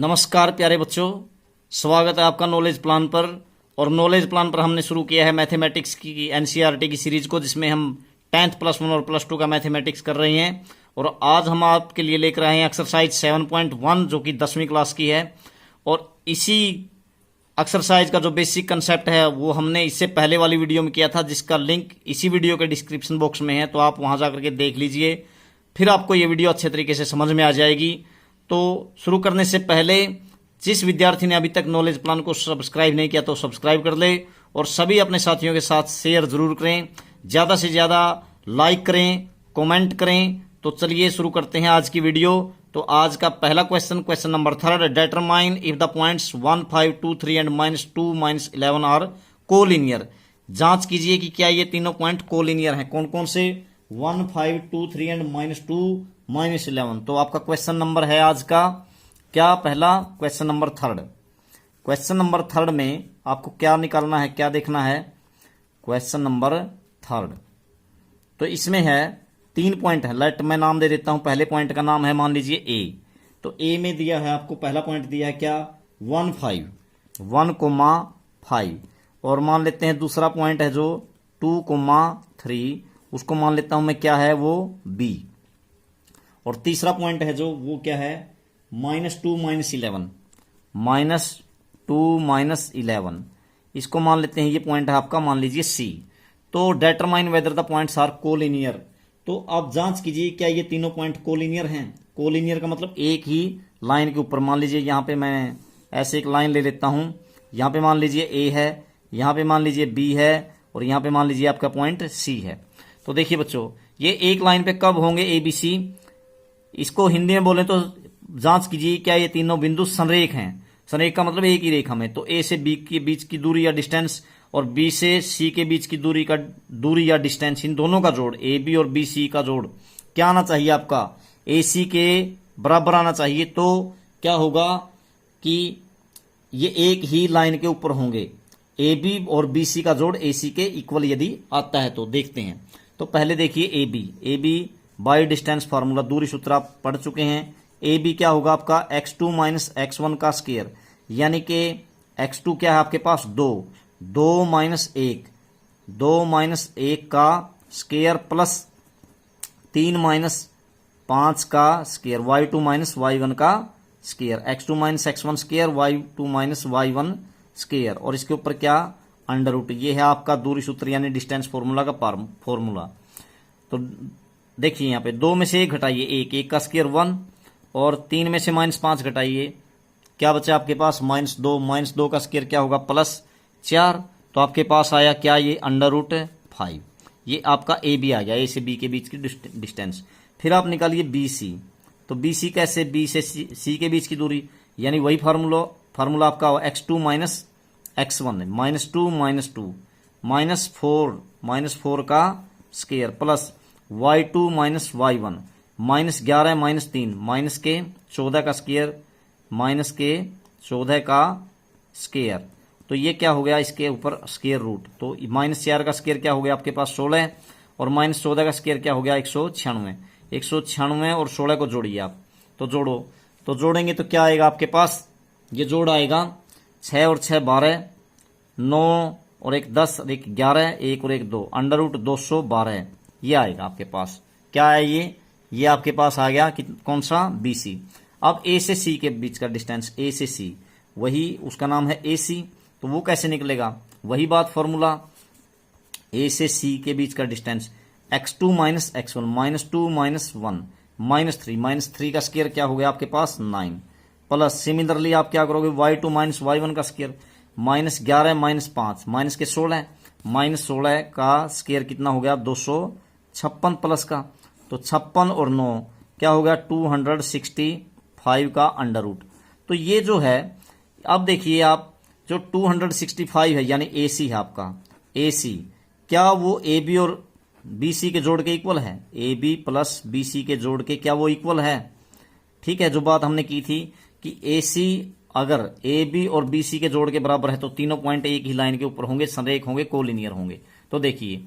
नमस्कार प्यारे बच्चों, स्वागत है आपका नॉलेज प्लान पर। और नॉलेज प्लान पर हमने शुरू किया है मैथमेटिक्स की एनसीईआरटी की सीरीज को, जिसमें हम 10th +1 और +2 का मैथमेटिक्स कर रहे हैं। और आज हम आपके लिए लेकर आए हैं एक्सरसाइज 7.1 जो कि 10वीं क्लास की है। और इसी एक्सरसाइज का जो बेसिक कंसेप्ट है वो हमने इससे पहले वाली वीडियो में किया था, जिसका लिंक इसी वीडियो के डिस्क्रिप्शन बॉक्स में है, तो आप वहां जाकर के देख लीजिए, फिर आपको ये वीडियो अच्छे तरीके से समझ में आ जाएगी। तो शुरू करने से पहले जिस विद्यार्थी ने अभी तक नॉलेज प्लान को सब्सक्राइब नहीं किया तो सब्सक्राइब कर ले, और सभी अपने साथियों के साथ शेयर जरूर करें, ज़्यादा से ज़्यादा लाइक करें, कमेंट करें। तो चलिए शुरू करते हैं आज की वीडियो। तो आज का पहला question number 3, determine if the points 1, 5, 2, 3 and -2, -11 are collinear. जांच कीजिए कि क्या ये तीनों पॉइंट कोलिनियर हैं। कौन कौन से? 1, 5, 2, 3 एंड -2, -11। तो आपका क्वेश्चन नंबर है आज का क्या? पहला क्वेश्चन नंबर 3। क्वेश्चन नंबर 3 में आपको क्या निकालना है, क्या देखना है? क्वेश्चन नंबर 3 तो इसमें है 3 पॉइंट है। लेट मैं नाम दे देता हूं। पहले पॉइंट का नाम है, मान लीजिए ए। तो ए में दिया है आपको, पहला पॉइंट दिया है क्या? 1, 5, 1,5। और मान लेते हैं दूसरा पॉइंट है जो 2,3, उसको मान लेता हूं मैं क्या है वो? बी। और तीसरा पॉइंट है जो वो क्या है? -2, -11, -2, -11, इसको मान लेते हैं, ये पॉइंट है आपका, मान लीजिए सी। तो determine whether the points are collinear. तो आप जांच कीजिए क्या ये तीनों पॉइंट कोलिनियर हैं। कोलिनियर का मतलब एक ही लाइन के ऊपर। मान लीजिए यहाँ पे मैं ऐसे एक लाइन ले लेता हूं, यहाँ पे मान लीजिए ए है, यहाँ पे मान लीजिए बी है, और यहाँ पे मान लीजिए आपका पॉइंट सी है। तो देखिए बच्चों, ये एक लाइन पे कब होंगे ए बी सी? इसको हिंदी में बोले तो जांच कीजिए क्या ये तीनों बिंदु संरेख हैं। संरेख का मतलब एक ही रेखा में। तो ए से बी के बीच की दूरी या डिस्टेंस और बी से सी के बीच की दूरी या डिस्टेंस, इन दोनों का जोड़, ए बी और बी सी का जोड़ क्या आना चाहिए आपका? ए सी के बराबर आना चाहिए। तो क्या होगा कि ये एक ही लाइन के ऊपर होंगे। ए बी और बी सी का जोड़ ए सी के इक्वल यदि आता है तो देखते हैं। तो पहले देखिए A B by distance formula, दूरी सूत्र आप पढ़ चुके हैं। ए बी क्या होगा आपका? x2 - x1 का स्क्वायर, यानी कि x2 क्या है आपके पास? 2, 2 - 1, 2 - 1 का स्क्वायर प्लस 3 - 5 का स्क्वायर, y2 - y1 का square, x2 - x1 square, y2 - y1 square, और इसके ऊपर क्या? Under root. ये है आपका दूरी सूत्र यानी डिस्टेंस फॉर्मूला का फॉर्मूला। तो देखिए यहाँ पे 2 में से 1 घटाइए, 1 का स्क्वायर 1, और 3 में से -5 घटाइए, क्या बचा आपके पास? -2, -2 का स्क्वायर क्या होगा? +4। तो आपके पास आया क्या? ये अंडर रूट 5। ये आपका ए बी आ गया, ए से बी के बीच की डिस्टेंस। फिर आप निकालिए बी सी। तो बी सी कैसे? बी से सी के बीच की दूरी, यानी वही फार्मूला आपका x2 - x1, -2 - 2, -4 का स्क्वायर प्लस y2 - y1, -11 - 3, -14 का स्क्वायर, -14 का स्क्वायर। तो ये क्या हो गया? इसके ऊपर स्क्वायर रूट। तो -4 का स्क्वायर क्या हो गया आपके पास? 16, और -14 का स्क्वायर क्या हो गया? 196। 196 और 16 को जोड़िए आप। तो जोड़ो, तो जोड़ेंगे तो क्या आएगा आपके पास? ये जोड़ आएगा 6 और 6 12, 9 और 1 10, और 1 11, 1 और 1 2, अंडर रूट 212। ये आएगा आपके पास। क्या है ये आपके पास आ गया कि कौन सा? B C. अब ए से सी के बीच का डिस्टेंस, ए से सी, वही उसका नाम है ए सी। तो वो कैसे निकलेगा? वही बात फॉर्मूला, ए से सी के बीच का डिस्टेंस x2 - x1, -2 - 1, -3 का स्क्वायर क्या हो गया आपके पास? 9, प्लस सिमिलरली आप क्या करोगे? y2 - y1 का स्क्वायर, -11 - 5, माइनस के 16, -16 का स्क्वायर कितना हो गया? 256 प्लस का, तो 56 और 9 क्या हो गया? 265 का अंडर रूट। तो ये जो है, अब देखिए आप, जो 265 है यानी ए सी है आपका, ए सी, क्या वो ए बी और बी सी के जोड़ के इक्वल है? A B plus B C के जोड़ के क्या वो इक्वल है? ठीक है, जो बात हमने की थी कि ए सी अगर ए बी और बी सी के जोड़ के बराबर है तो तीनों पॉइंट एक ही लाइन के ऊपर होंगे, संरेख होंगे, कोलिनियर होंगे। तो देखिए,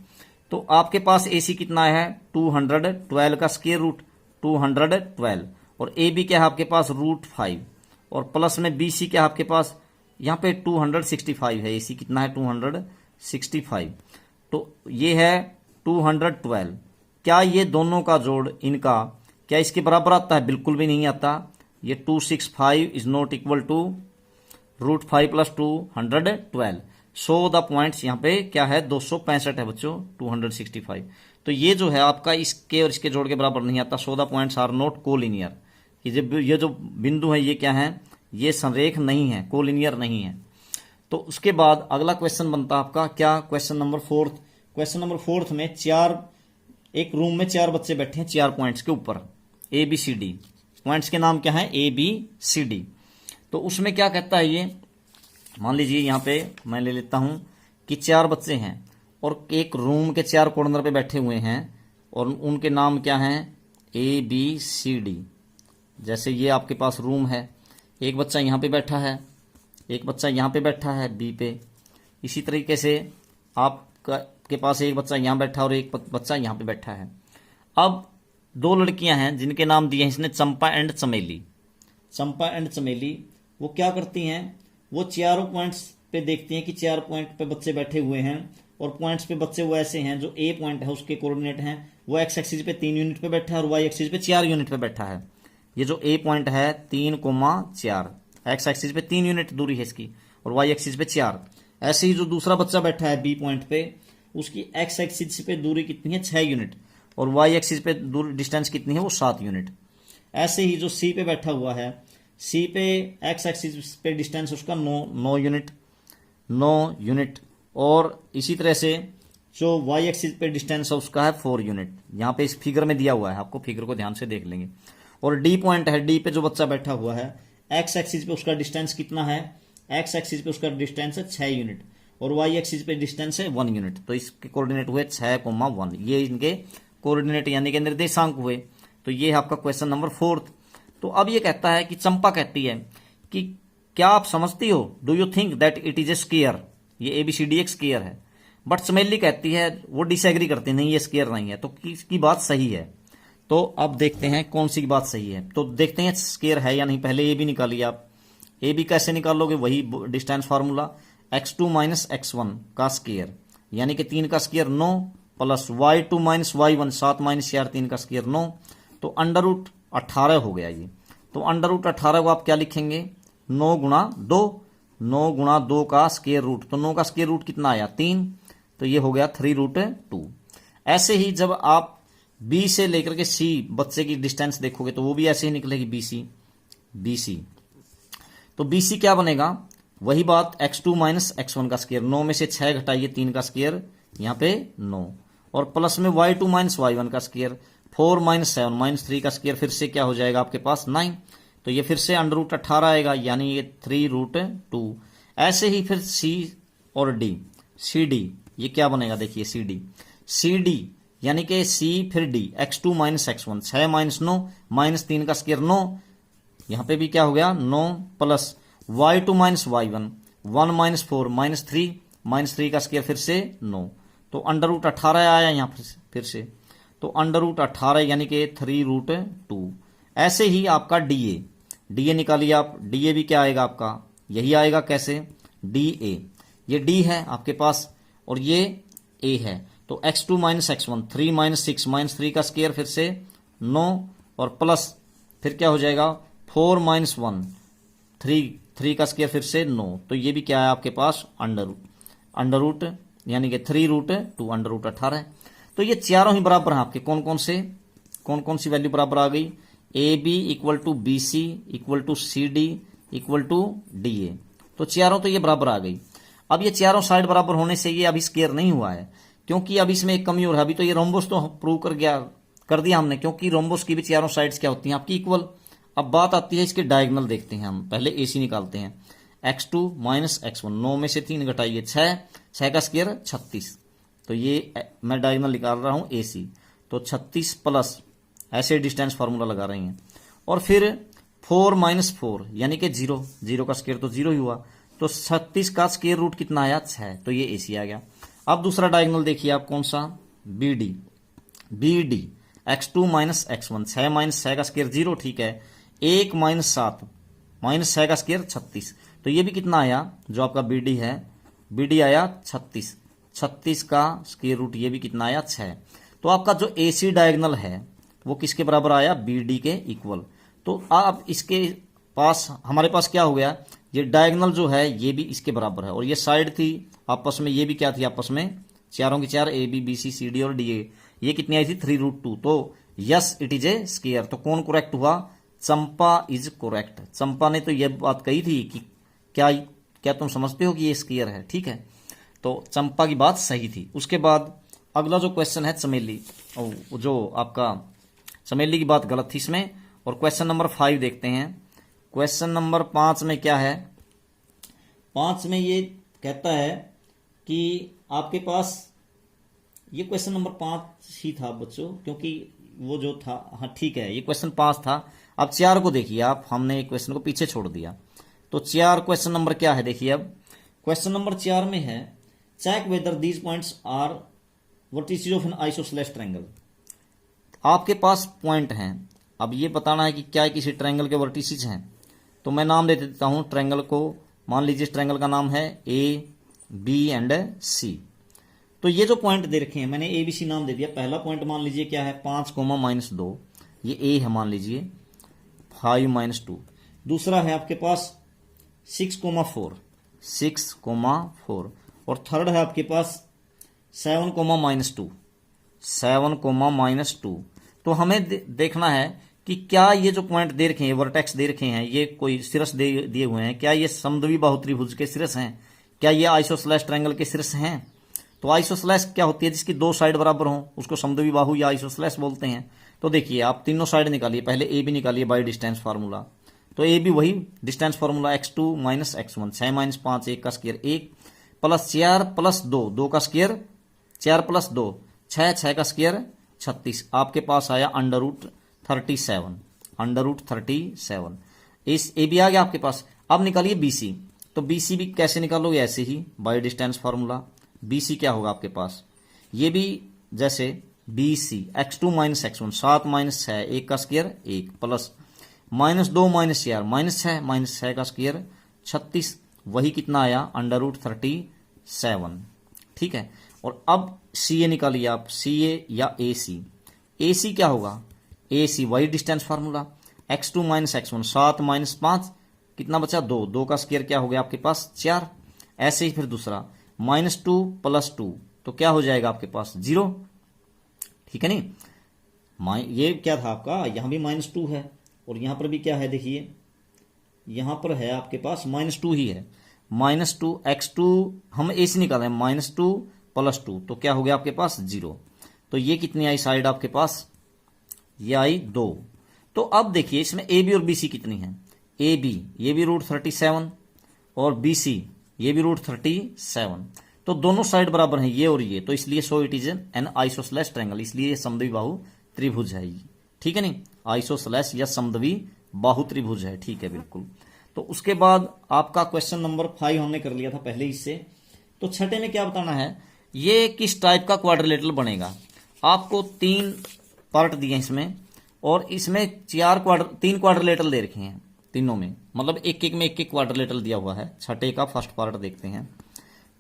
तो आपके पास ए सी कितना है? 212 का स्क्वायर रूट 212, और ए बी क्या है आपके पास? √5, और प्लस में बी सी क्या आपके पास यहाँ पे 265 है, ए सी कितना है 265, तो ये है 212। क्या ये दोनों का जोड़ इनका क्या इसके बराबर आता है? बिल्कुल भी नहीं आता। ये 265 is not equal to √5 plus 212। So the points यहाँ पे क्या है 265 है बच्चों, 265। तो ये जो है आपका इसके और इसके जोड़ के बराबर नहीं आता। So the points are not collinear. ये जो बिंदु है ये क्या है, ये संरेख नहीं है, कोलिनियर नहीं है। तो उसके बाद अगला क्वेश्चन बनता है आपका क्या, क्वेश्चन नंबर 4। क्वेश्चन नंबर 4 में एक रूम में 4 बच्चे बैठे हैं 4 पॉइंट्स के ऊपर, A B C D. Points के नाम क्या है, ए बी सी डी। तो उसमें क्या कहता है ये, मान लीजिए यहाँ पे मैं ले लेता हूं कि 4 बच्चे हैं और एक रूम के 4 कॉर्नर पे बैठे हुए हैं और उनके नाम क्या हैं, ए बी सी डी। जैसे ये आपके पास रूम है, एक बच्चा यहाँ पे बैठा है, एक बच्चा यहाँ पे बैठा है बी पे। इसी तरीके से आपके पास एक बच्चा यहाँ बैठा और एक बच्चा यहाँ पे बैठा है। अब 2 लड़कियां हैं जिनके नाम दिए हैं इसने चंपा एंड चमेली। चंपा एंड चमेली वो क्या करती हैं, वो चारों पॉइंट्स पे देखती हैं कि 4 पॉइंट पे बच्चे बैठे हुए हैं और पॉइंट्स पे बच्चे वो ऐसे हैं, जो ए पॉइंट है उसके कोऑर्डिनेट हैं वो एक्स एक्सिस पे 3 यूनिट पे बैठा है और वाई एक्सिस पे 4 यूनिट पे बैठा है। ये जो ए पॉइंट है 3,4, एक्स एक्सिस पे 3 यूनिट दूरी है इसकी और वाई एक्सिस पे 4। ऐसे ही जो दूसरा बच्चा बैठा है बी पॉइंट पे, उसकी एक्स एक्सिस पे दूरी कितनी है 6 यूनिट और वाई एक्सिस पे दूरी डिस्टेंस कितनी है वो 7 यूनिट। ऐसे ही जो सी पे बैठा हुआ है, सी पे एक्स एक्सिस पे डिस्टेंस उसका 9 यूनिट और इसी तरह से जो वाई एक्सिस पे डिस्टेंस है उसका है 4 यूनिट। यहाँ पे इस फिगर में दिया हुआ है, आपको फिगर को ध्यान से देख लेंगे। और डी पॉइंट है, डी पे जो बच्चा बैठा हुआ है, एक्स एक्सिस पे उसका डिस्टेंस कितना है, एक्स एक्सिस पे उसका डिस्टेंस है 6 यूनिट और वाई एक्सिस पे डिस्टेंस है 1 यूनिट। तो इसके कोऑर्डिनेट हुए 6,1, ये इनके कोऑर्डिनेट यानी कि निर्देशांक हुए। तो ये है आपका क्वेश्चन नंबर 4। तो अब ये कहता है कि चंपा कहती है कि क्या आप समझती हो, do you think that it is a square, ये एबीसीडी एक स्क्वायर है। बट चमेली कहती है, वो डिसएग्री करती है, नहीं ये स्क्वायर नहीं है। तो किसकी बात सही है? तो अब देखते हैं कौन सी बात सही है। तो देखते हैं स्क्वायर है या नहीं। पहले ए बी निकालिए आप। ए बी कैसे निकालोगे, वही distance formula, x2 minus x1 का स्क्वायर यानी कि 3 का square 9 plus y2 minus y1 7 minus 4 3 का स्क्वायर 9। तो √18 हो गया ये। तो √18 को आप क्या लिखेंगे, 9 गुणा 2, 9 गुणा 2 का स्क्वायर रूट। तो 9 का स्क्वायर रूट कितना आया 3, तो ये हो गया 3√2। ऐसे ही जब आप बी से लेकर के सी बच्चे की डिस्टेंस देखोगे तो वो भी ऐसे ही निकलेगी BC। तो BC क्या बनेगा, वही बात x2 माइनस x1 का स्क्वायर, 9 में से 6 घटाइए 3 का स्क्वायर यहाँ पे 9 और प्लस में y2 माइनस y1 का स्क्वायर 4 माइनस 7 माइनस 3 का स्क्वायर फिर से क्या हो जाएगा आपके पास 9। तो ये फिर से √18 आएगा यानी ये 3√2। ऐसे ही फिर C और D, CD ये क्या बनेगा देखिए CD यानी कि C फिर D, x2 minus x1 6 minus 9 minus 3 का स्क्वायर 9, यहाँ पे भी क्या हो गया 9 plus y2 minus y1 1 minus 4 minus 3 का स्क्वायर फिर से 9। तो √18 आया यहाँ फिर से। तो √18 यानी कि 3√2। ऐसे ही आपका DA निकालिए आप। DA भी क्या आएगा आपका, यही आएगा। कैसे, DA ये D है आपके पास और ये A है। तो x2 minus x1 3 minus 6 minus 3 का स्क्वायर फिर से 9 और प्लस फिर क्या हो जाएगा 4 माइनस 1 3 का स्क्वायर फिर से 9। तो ये भी क्या है आपके पास अंडर रूट यानी कि 3√2 √18। तो ये चारों ही बराबर हैं आपके। कौन कौन सी वैल्यू बराबर आ गई, AB equal to BC equal to CD equal to DA। तो चारों तो ये बराबर आ गई। अब ये चारों साइड बराबर होने से ये अभी स्क्वायर नहीं हुआ है, क्योंकि अब इसमें एक कमी और है। अभी तो ये रोम्बोस तो प्रूव कर दिया हमने, क्योंकि रोम्बोस की भी चारों साइड्स क्या होती हैं आपकी इक्वल। अब बात आती है इसके डायगोनल देखते हैं हम। पहले AC निकालते हैं, x2 माइनस x1 9 में से 3 घटाइए 6 का स्क्वायर 36। तो ये मैं डायगोनल निकाल रहा हूं AC। तो 36 प्लस ऐसे डिस्टेंस फार्मूला लगा रहे हैं और फिर 4 माइनस 4 यानी कि 0 का स्क्वायर तो 0 ही हुआ। तो 36 का स्क्वायर रूट कितना आया 6। तो ये AC आ गया। अब दूसरा डायगोनल देखिए आप, कौन सा, BD x2 minus x1 6 minus 6 का स्क्वायर 0, ठीक है। 1 माइनस माइनस 6 का स्क्वायर 36। तो ये भी कितना आया, जो आपका बी डी है, बी डी आया 36, 36 का स्क्वायर रूट ये भी कितना आया 6। तो आपका जो ए सी डायगनल है वो किसके बराबर आया, बी डी के इक्वल। तो आप इसके पास, हमारे पास क्या हो गया, ये डायगनल जो है ये भी इसके बराबर है, और ये साइड थी आपस में, ये भी क्या थी आपस में, चारों की चार, A B B C C D और डी ए, ये कितनी आई थी 3√2। तो yes it is a square. तो कौन करेक्ट हुआ, चंपा इज करेक्ट। चंपा ने तो ये बात कही थी कि क्या क्या तुम समझते हो कि ये स्क्वायर है, ठीक है। तो चंपा की बात सही थी। उसके बाद अगला जो क्वेश्चन है चमेली, जो आपका चमेली की बात गलत थी इसमें। और क्वेश्चन नंबर 5 देखते हैं। क्वेश्चन नंबर 5 में क्या है, 5 में ये कहता है कि आपके पास, ये क्वेश्चन नंबर 5 ही था बच्चों, क्योंकि वो जो था, हाँ ठीक है, ये क्वेश्चन 5 था। अब 4 को देखिए आप, हमने एक क्वेश्चन को पीछे छोड़ दिया। तो 4 क्वेश्चन नंबर क्या है देखिए। अब क्वेश्चन नंबर 4 में है, check whether these points are vertices of an isosceles triangle. आपके पास पॉइंट हैं, अब ये बताना है कि क्या किसी ट्रायंगल के वर्टिसेस हैं। तो मैं नाम दे देता हूं ट्रायंगल को, मान लीजिए इस ट्रायंगल का नाम है ए बी एंड सी। तो ये जो पॉइंट दे रखे हैं, मैंने ए बी सी नाम दे दिया। पहला पॉइंट मान लीजिए क्या है, 5, -2, ये ए है मान लीजिए, 5, -2। दूसरा है आपके पास 6, 4, और थर्ड है आपके पास 7, -2। तो हमें देखना है कि क्या ये जो पॉइंट दे रखे हैं, वर्टेक्स दे रखे हैं, ये कोई सिरस दिए हुए हैं, क्या ये समद्विबाहु त्रिभुज के सिरस हैं, क्या ये आइसोसेलेस ट्रायंगल के सिरस हैं। तो आइसोसेलेस क्या होती है, जिसकी दो साइड बराबर हों उसको समद्विबाहु या आइसोसेलेस बोलते हैं। तो देखिए आप तीनों साइड निकालिए, पहले ए बी निकालिए बाय डिस्टेंस फार्मूला। तो ए बी वही डिस्टेंस फार्मूला, x2 - x1, 6 - 5, 1 का स्क्वायर 1, प्लस 4 + 2, 2 का स्क्वायर 4 + 2 6, 6 का स्क्वायर 36। आपके पास आया √37। इस ए बी आ गया आपके पास। अब निकालिए बी सी। तो बी सी भी कैसे निकालोगे, ऐसे ही by distance formula. B C क्या होगा आपके पास, ये भी जैसे बी सी, x2 - x1, 7 - 6, 1 का स्क्वायर 1, प्लस -2 - 4, -6 का स्क्वायर 36, वही कितना आया √37। ठीक है। और अब सी ए निकालिए आप, सी ए या ए सी। ए सी क्या होगा, ए सी वही डिस्टेंस फार्मूला, x2 - x1, 7 - 5 कितना बचा 2, 2 का स्क्वायर क्या हो गया आपके पास 4। ऐसे ही फिर दूसरा -2 + 2, तो क्या हो जाएगा आपके पास 0। ठीक है नहीं, ये क्या था आपका, यहां भी -2 है और यहां पर भी क्या है, देखिए यहां पर है आपके पास -2 ही है। -2 x2 हम ए सी निकाल रहे हैं, -2 + 2, तो क्या हो गया आपके पास 0। तो ये कितनी आई साइड आपके पास, ये आई 2। तो अब देखिए इसमें ए बी और बी सी कितनी है, ए बी ये भी √37 और बी सी ये भी √37। तो दोनों साइड बराबर हैं ये और ये, तो इसलिए so it is an isosceles triangle, इसलिए ये समद्विबाहु त्रिभुज है ये। ठीक है नहीं, आइसोसेलेस या समद्विबाहु त्रिभुज है। ठीक है बिल्कुल। तो उसके बाद आपका क्वेश्चन नंबर 5 हमने कर लिया था पहले इससे। तो छठे में क्या बताना है, ये किस टाइप का क्वाड्रिलेटरल बनेगा। आपको 3 पार्ट दिए इसमें, और इसमें 3 क्वाड्रिलेटरल दे रखे हैं तीनों में, मतलब एक एक में एक एक क्वाड्रिलेटरल दिया हुआ है। छठे का फर्स्ट पार्ट देखते हैं।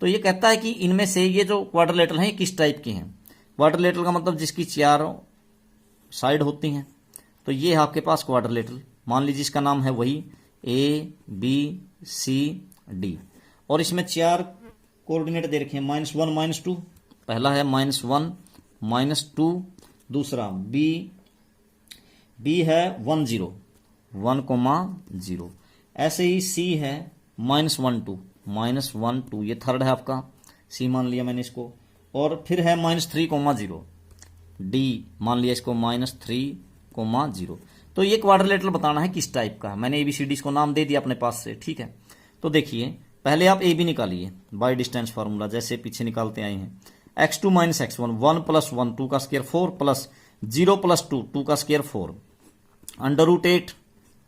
तो ये कहता है कि इनमें से ये जो क्वाड्रिलेटरल हैं किस टाइप के हैं। क्वाड्रिलेटरल का मतलब जिसकी 4 साइड होती हैं। तो ये है आपके पास क्वाड्रिलेटरल, मान लीजिए इसका नाम है वही ए बी सी डी, और इसमें 4 कोऑर्डिनेट दे रखे हैं, -1 - 2, पहला है -1 - 2, दूसरा बी है 1 0 1, 0। ऐसे ही सी है -1 2 ये थर्ड है आपका, सी मान लिया मैंने इसको। और फिर है -3, 0 डी मान लिया इसको -3, 0। तो ये क्वाड्रिलेटरल बताना है किस टाइप का। मैंने एबीसीडी इसको नाम दे दिया अपने पास से। ठीक है। तो देखिए पहले आप ए बी निकालिए बाय डिस्टेंस फार्मूला, जैसे पीछे निकालते आए हैं। x2 - x1, 1 + 1, 2 का स्क्वायर 4, प्लस 0 + 2, 2 का स्क्वायर 4,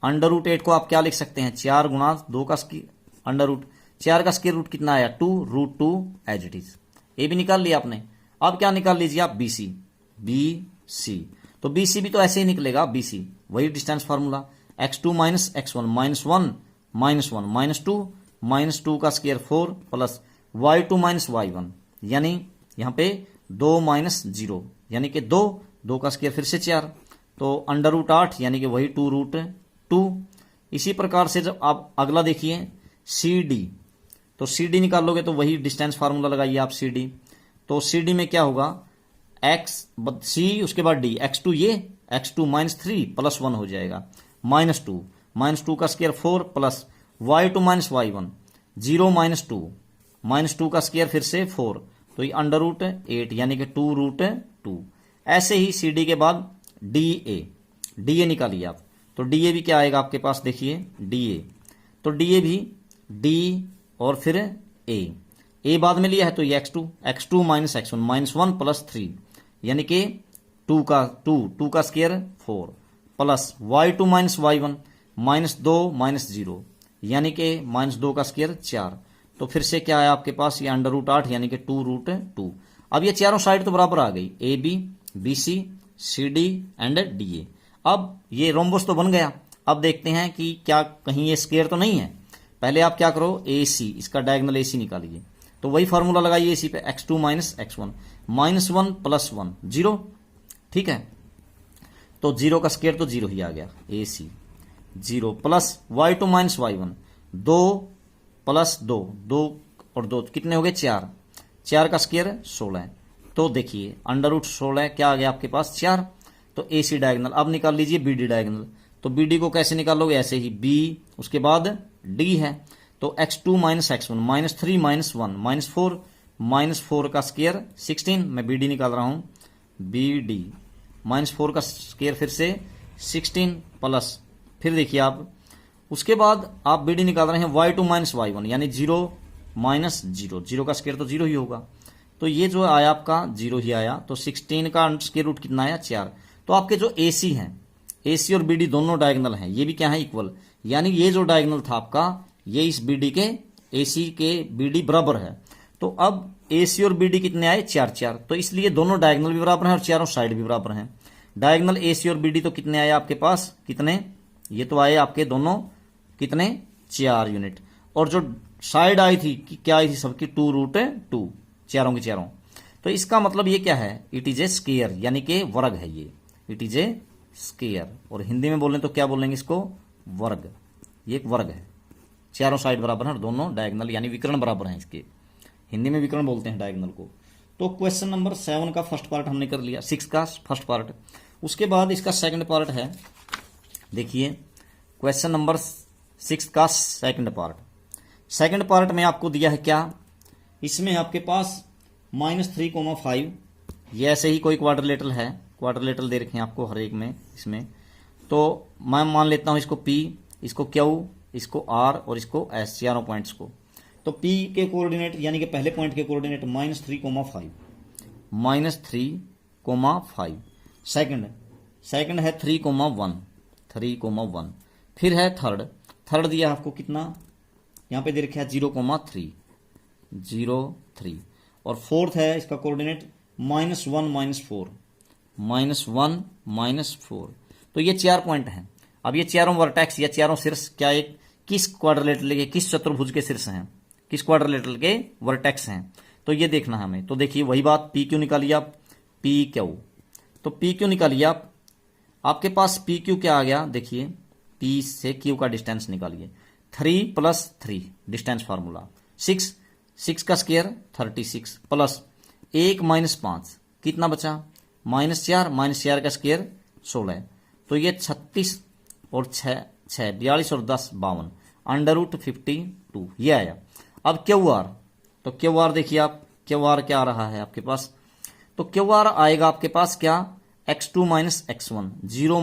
√8 को आप क्या लिख सकते हैं, 4 × 2 का √, 4 का स्क्वायर रूट कितना आया 2, √2 एज इट इज। ए भी निकाल लिया आपने। अब क्या निकाल लीजिए आप, बी सी। तो बी सी भी तो ऐसे ही निकलेगा, बी सी वही डिस्टेंस फार्मूला, x2 - x1, -1 -1 -2 का स्क्वायर 4 प्लस y2 - y1 यानी यहाँ पे 2 - 0 यानी कि 2 का स्क्वायर फिर से 4 तो √8 यानी कि वही 2√2। इसी प्रकार से जब आप अगला देखिए CD, तो CD निकालोगे तो वही डिस्टेंस फार्मूला लगाइए आप CD। तो CD में क्या होगा C उसके बाद D x2 ये x2 -3 प्लस 1 हो जाएगा -2 का स्क्वायर 4 प्लस y2 - y1 0 -2 का स्क्वायर फिर से 4 तो ये √8 यानी कि 2√2। ऐसे ही CD के बाद DA निकालिए आप। तो DA भी क्या आएगा आपके पास देखिए DA, तो DA भी D और फिर A बाद में लिया है तो ये x2 - x1 -1 प्लस 3 यानी कि 2 का स्क्वायर 4 प्लस y2 - y1 -2 -0 यानी कि -2 का स्क्वायर 4। तो फिर से क्या है आपके पास ये √8 यानी कि 2√2। अब ये चारों साइड तो बराबर आ गई AB BC CD and DA। अब ये रोम्बस तो बन गया। अब देखते हैं कि क्या कहीं ये स्क्वायर तो नहीं है। पहले आप क्या करो AC इसका डायगोनल AC निकालिए, तो वही फार्मूला लगाइए AC पे x2 - x1 -1 प्लस 1 0, ठीक है। तो 0 का स्क्वायर तो 0 ही आ गया AC 0 plus y2 - y1 2 plus 2 और 2 कितने हो गए 4 का स्क्वायर 16। तो देखिए √16 क्या आ गया आपके पास 4। तो AC डायगोनल। अब निकाल लीजिए BD डायगोनल। तो BD को कैसे निकालोगे ऐसे ही B उसके बाद D है तो x2 - x1 -3 -1 -4 का स्क्वायर 16। मैं BD निकाल रहा हूं BD -4 का स्क्वायर फिर से 16 प्लस फिर देखिए आप उसके बाद आप BD निकाल रहे हैं y2 - y1 यानी 0 -0 का स्क्वायर तो 0 ही होगा। तो ये जो आया आपका 0 ही आया। तो 16 का स्क्वायर रूट कितना आया 4। तो आपके जो AC हैं AC और BD दोनों डायगोनल हैं, ये भी क्या है इक्वल, यानी ये जो डायगोनल था आपका ये इस BD के AC के BD बराबर है। तो अब AC और BD कितने आए 4 तो इसलिए दोनों डायगोनल भी बराबर हैं और चारों साइड भी बराबर हैं। डायगोनल AC और BD तो कितने आए आपके पास कितने, ये तो आए आपके दोनों कितने 4 यूनिट। और जो साइड आई थी कि क्या आई थी सबकी 2√2 चारों की चारों। तो इसका मतलब ये क्या है इट इज ए स्क्वायर यानी कि वर्ग है ये, इट इज ए स्क्वायर। और हिंदी में बोलें तो क्या बोलेंगे इसको वर्ग। ये एक वर्ग है, चारों साइड बराबर हैं और दोनों डायगोनल यानी विकर्ण बराबर हैं इसके। हिंदी में विकर्ण बोलते हैं डायगोनल को। तो क्वेश्चन नंबर 7 का फर्स्ट पार्ट हमने कर लिया, 6 का फर्स्ट पार्ट। उसके बाद इसका सेकंड पार्ट है, देखिए क्वेश्चन नंबर 6 का सेकंड पार्ट। सेकंड पार्ट में आपको दिया है क्या, इसमें आपके पास -3,5 ये ऐसे ही कोई क्वाड्रिलेटरल है, क्वाड्रिलेटरल दे रखे हैं आपको हर एक में इसमें। तो मैं मान लेता हूं इसको P, इसको Q, इसको R और इसको S, चारों पॉइंट्स को। तो P के कोऑर्डिनेट यानी कि पहले पॉइंट के कोऑर्डिनेट -3,5 सेकंड है 3,1 फिर है थर्ड दिया आपको कितना, यहां पे दे रखा है 0,3 और फोर्थ है इसका कोऑर्डिनेट -1 तो ये 4 पॉइंट हैं। अब ये चारों वर्टेक्स या चारों शीर्ष क्या एक किस क्वाड्रिलेटरल के किस चतुर्भुज के शीर्ष हैं, किस क्वाड्रिलेटरल के वर्टेक्स हैं, तो ये देखना है हमें। तो देखिए वही बात PQ निकालिए आप, PQ। तो PQ निकालिए आप, आपके पास PQ क्या आ गया देखिए, P से Q का डिस्टेंस निकालिए 3 + 3 डिस्टेंस फार्मूला 6 का स्क्वायर 36 प्लस 1 - 5 कितना बचा -4 का स्क्वायर 16। तो ये 36 और 6 42 और 10 52 √52 ये आया। अब QR, तो QR देखिए आप QR क्या आ रहा है आपके पास, तो QR आएगा आपके पास क्या x2 - x1 0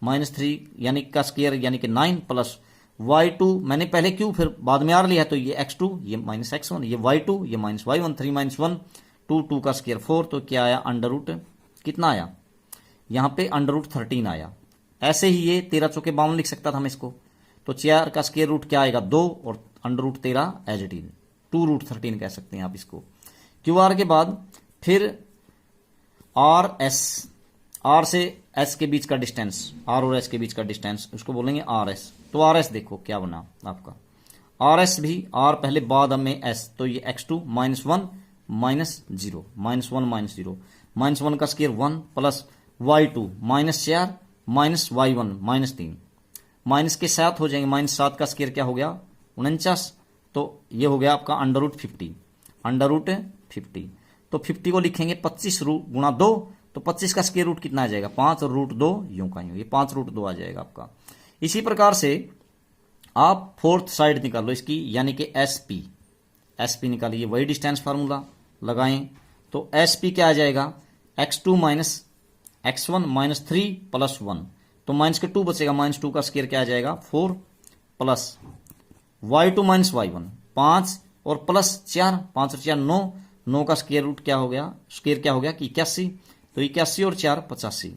-3 यानी का स्क्वायर यानी कि 9 प्लस y2 मैंने पहले Q फिर बाद में R लिया तो ये x2 ये -x1 ये y2 ये -y1 3 - 1 2 का स्क्वायर 4। तो क्या आया कितना आया यहां पे √13 आया। ऐसे ही ये 13 चौके 52 लिख सकता था हम इसको। तो 4 का स्क्वायर रूट क्या आएगा 2 और √13 एज इट इज 2√13 कह सकते हैं आप इसको। QR के बाद फिर R से S के बीच का डिस्टेंस, R और S के बीच का डिस्टेंस उसको बोलेंगे RS। तो आर एस देखो क्या बना आपका, आर एस भी आर पहले बाद में एस, तो ये x2 -1 -0 -1 -0 -1 का square 1 plus y2 -4 -y1 -3 minus के साथ हो जाएंगे, -7 का स्केयर क्या हो गया 49, तो ये हो गया आपका √50 √50। तो 50 को लिखेंगे 25 गुणा 2, तो 25 का स्केयर रूट कितना आ जाएगा 5 और √2 यूं का यूं, ये 5 √2 आ जाएगा आपका। इसी प्रकार से आप फोर्थ साइड निकाल लो इसकी, यानी कि एसपी निकालिए, वही डिस्टेंस फार्मूला लगाएं, तो एसपी क्या आ जाएगा x2 -x1 -3 + 1, तो -2 बचेगा, -2 का स्केयर क्या आ जाएगा 4 प्लस y2 -y1 5 और प्लस 4, 5 और 4 9, 9 का स्केयर रूट क्या हो गया, स्केयर क्या हो गया कि 81, तो 81 और 4 85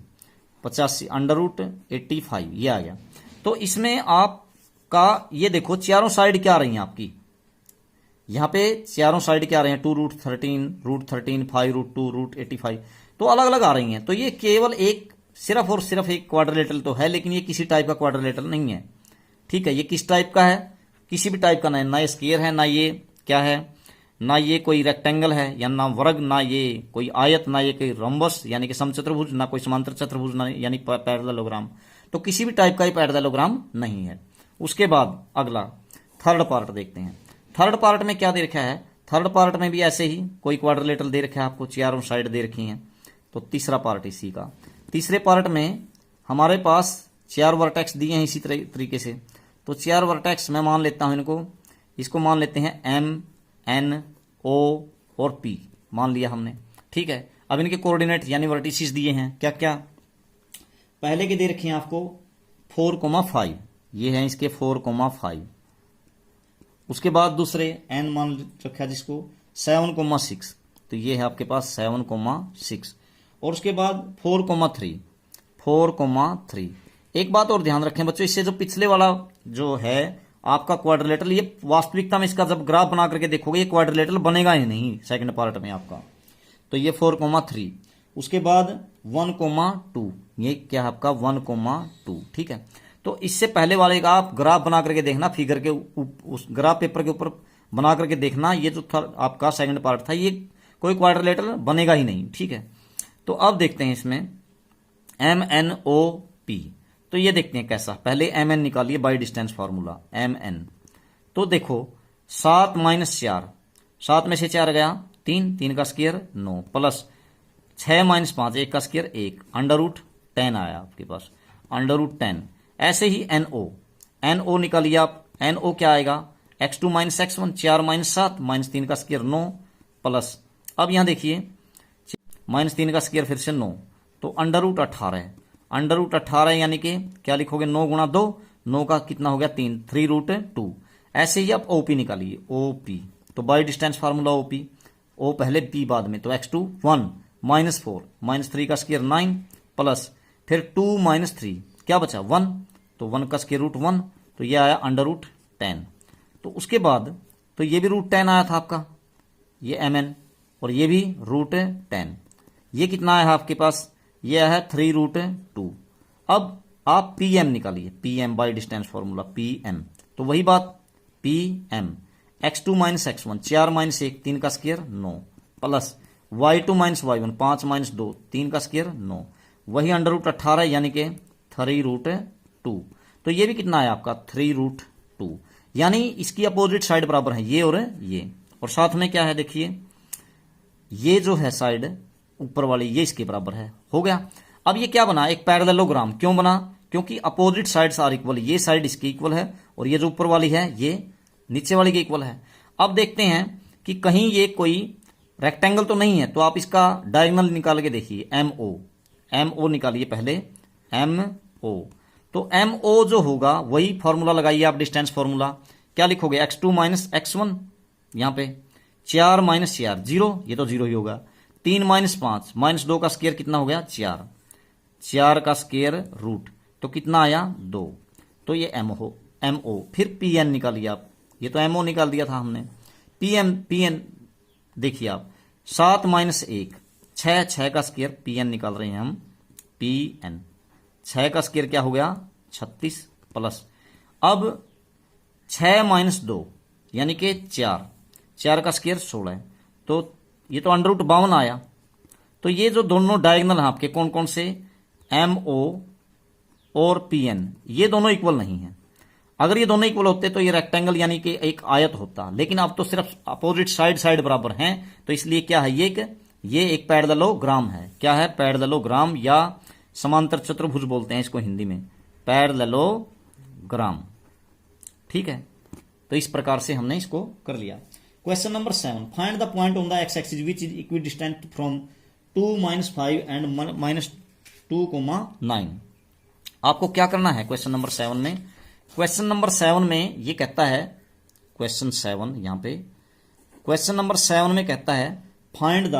√85 ये आ गया। तो इसमें आपका ये देखो चारों साइड क्या आ रही हैं आपकी, यहां पे चारों साइड क्या आ रहे हैं 2 √13 5 √2 √85, तो अलग अलग आ रही हैं। तो ये केवल एक सिर्फ और सिर्फ एक क्वाड्रिलेटरल तो है, लेकिन ये किसी टाइप का क्वाड्रिलेटरल नहीं है, ठीक है। ये किस टाइप का है, किसी भी टाइप का नहीं, ना ये स्क्वायर है, ना ये क्या है, ना ये कोई रेक्टेंगल है, या ना वर्ग, ना ये कोई आयत, ना ये कोई रंबस यानी कि समचतुर्भुज, ना कोई समांतर चतुर्भुज, ना यानी पैरेललोग्राम, तो किसी भी टाइप का ये पैरेललोग्राम नहीं है। उसके बाद अगला थर्ड पार्ट देखते हैं। थर्ड पार्ट में क्या दे रखा है, थर्ड पार्ट में भी ऐसे ही कोई क्वाड्रिलेटरल दे रखा है आपको, चारों साइड दे रखी हैं। तो तीसरा पार्ट इसी का, तीसरे पार्ट में हमारे पास 4 वर्टेक्स दिए हैं इसी तरीके से, तो 4 वर्टेक्स मैं मान लेता हूं इनको, इसको मान लेते हैं M N O और P मान लिया हमने, ठीक है। अब इनके कोऑर्डिनेट यानी वर्टिसेस दिए हैं, क्या क्या पहले के दे रखे हैं आपको 4,5, ये है इसके 4,5। उसके बाद दूसरे n मान रखा है जिसको 7,6, तो ये है आपके पास 7,6, और उसके बाद 4,3। एक बात और ध्यान रखें बच्चों, इससे जो पिछले वाला जो है आपका क्वाड्रिलेटरल, ये वास्तविकता में इसका जब ग्राफ बना करके देखोगे ये क्वाड्रिलेटरल बनेगा ही नहीं सेकंड पार्ट में आपका। तो ये 4,3, उसके बाद 1,2, ये क्या है आपका 1,2, ठीक है। तो इससे पहले वाले का आप ग्राफ बना करके देखना, फिगर के उस ग्राफ पेपर के ऊपर बना करके देखना, ये जो था आपका सेकंड पार्ट था ये कोई क्वाड्रिलेटरल बनेगा ही नहीं, ठीक है। तो अब देखते हैं इसमें MNOP, तो ये देखते हैं कैसा, पहले MN निकालिए बाई डिस्टेंस फार्मूला MN। तो देखो 7 - 4, 7 में से 4 गया 3, 3 का स्क्वायर 9 प्लस 6 - 5 1 का स्क्वायर 1, √10 आया आपके पास √10। ऐसे ही NO निकालिए आप, NO क्या आएगा x2 - x1 4 - 7 -3 का स्क्वायर 9 प्लस, अब यहां देखिए -3 का स्क्वायर फिर से 9, तो √18 है, √18 यानी कि क्या लिखोगे 9 गुणा 2, 9 का कितना हो गया 3, 3√2। ऐसे ही आप OP निकालिए OP, तो by distance formula OP, O पहले P बाद में, तो x2 1 -4 -3 का स्क्वायर 9 प्लस फिर 2 - 3 क्या बचा 1, तो 1 का स्क्वायर रूट 1, तो ये आया √10। तो उसके बाद तो ये भी √10 आया था आपका, ये MN, और ये भी √10, ये कितना आया आपके पास, ये आया है 3√2। अब आप PM निकालिए, PM by distance formula PM, तो वही बात PM x2 - x1 4 - 1 3 का स्क्वायर 9 प्लस y2 - y1 5 - 2 3 का स्क्वायर 9, वही √18 यानी कि 3√2। तो ये भी कितना है आपका 3√2, यानी इसकी अपोजिट साइड बराबर है ये और साथ में क्या है देखिए ये जो है साइड ऊपर वाली ये इसके बराबर है, हो गया। अब ये क्या बना, एक पैरेललोग्राम, क्यों बना, क्योंकि अपोजिट साइड्स आर इक्वल, ये साइड इसकी इक्वल है और ये जो ऊपर वाली है ये नीचे वाली के इक्वल है। अब देखते हैं कि कहीं ये कोई रेक्टेंगल तो नहीं है, तो आप इसका डायगोनल निकाल के देखिए MO निकालिए पहले MO, तो MO जो होगा वही फॉर्मूला लगाइए आप डिस्टेंस फॉर्मूला, क्या लिखोगे x2 - x1 यहां पे 4 - 4 0, ये तो 0 ही होगा, 3 - 5 -2 का स्क्वायर कितना हो गया 4, 4 का स्क्वायर रूट, तो कितना आया 2, तो ये MO। फिर PN निकालिए आप, ये तो MO निकाल दिया था हमने, PN देखिए आप 7 - 1 6 का स्क्वायर PN निकाल रहे हैं हम, PN 6 का स्क्वायर क्या हो गया 36 प्लस, अब 6 माइनस 2 यानी कि 4, 4 का स्क्वायर 16 है, तो ये तो अंडर रूट 52 आया। तो ये जो दोनों डायगोनल हैं आपके कौन कौन से, MO और PN, ये दोनों इक्वल नहीं है। अगर ये दोनों इक्वल होते तो ये रेक्टेंगल यानी कि एक आयत होता, लेकिन अब तो सिर्फ अपोजिट साइड बराबर हैं, तो इसलिए क्या है ये एक पैरेललोग्राम है। क्या है, पैरेललोग्राम, या समांतर चतुर्भुज बोलते हैं इसको हिंदी में, पैरेललोग्राम। ठीक है, तो इस प्रकार से हमने इसको कर लिया। Question number 7, find the point on the x axis which is equidistant from 2 - 5 and -2, 9। आपको क्या करना है क्वेश्चन नंबर 7 में? क्वेश्चन नंबर 7 में ये कहता है, क्वेश्चन 7 यहां पे क्वेश्चन नंबर 7 में कहता है find the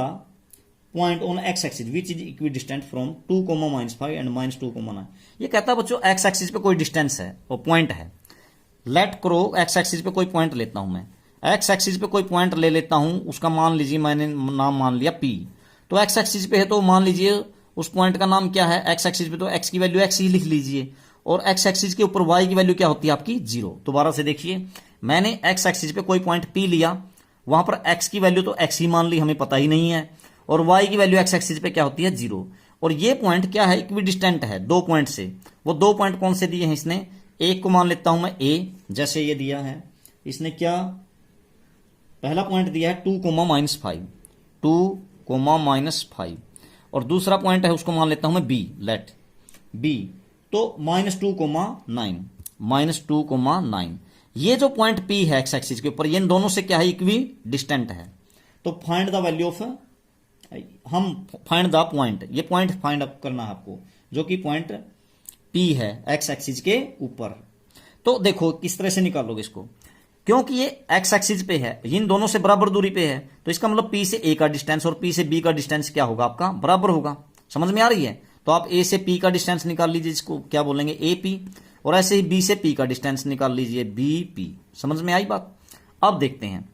point on x axis which is equidistant from 2, -5 and -2, 9। ये कहता है बच्चों एक्स एक्सिस पे कोई डिस्टेंस है और पॉइंट है। लेट करो एक्स एक्सिस पे कोई पॉइंट लेता हूं मैं, एक्स एक्सिस पे कोई पॉइंट ले लेता हूं, उसका मान लीजिए मैंने नाम मान लिया P। तो एक्स एक्सिस पे है तो मान लीजिए उस पॉइंट का नाम क्या है, एक्स एक्सिस पे तो एक्स की वैल्यू एक्स ही लिख लीजिए, और एक्स एक्सिस के ऊपर वाई की वैल्यू क्या होती है आपकी 0। दोबारा से देखिए, मैंने एक्स एक्सिस पे कोई पॉइंट P लिया, वहां पर एक्स की वैल्यू तो एक्स ही मान ली, हमें पता ही नहीं है, और वाई की वैल्यू एक्स एक्सिस पे क्या होती है 0। और ये पॉइंट क्या है, इक्विडिस्टेंट है 2 पॉइंट से। वो 2 पॉइंट कौन से दिए हैं इसने, एक को मान लेता हूं मैं A, जैसे ये दिया है इसने, क्या पहला पॉइंट दिया है 2, -5, 2, -5, और दूसरा पॉइंट है उसको मान लेता हूं मैं B, लेट B, तो -2, 9, -2, 9। ये जो पॉइंट P है एक्स एक्सिस के ऊपर, ये इन दोनों से क्या है, इक्वी डिस्टेंट है। तो फाइंड द वैल्यू ऑफ, हम फाइंड द पॉइंट, ये पॉइंट फाइंड अप करना है आपको, जो कि पॉइंट P है एक्स एक्सिस के ऊपर। तो देखो किस तरह से निकालोगे इसको, क्योंकि ये एक्स एक्सिस पे है, इन दोनों से बराबर दूरी पे है, तो इसका मतलब P से A का डिस्टेंस और P से B का डिस्टेंस क्या होगा आपका, बराबर होगा। समझ में आ रही है? तो आप A से P का डिस्टेंस निकाल लीजिए, इसको क्या बोलेंगे AP, और ऐसे ही B से P का डिस्टेंस निकाल लीजिए BP। समझ में आई बात? अब देखते हैं,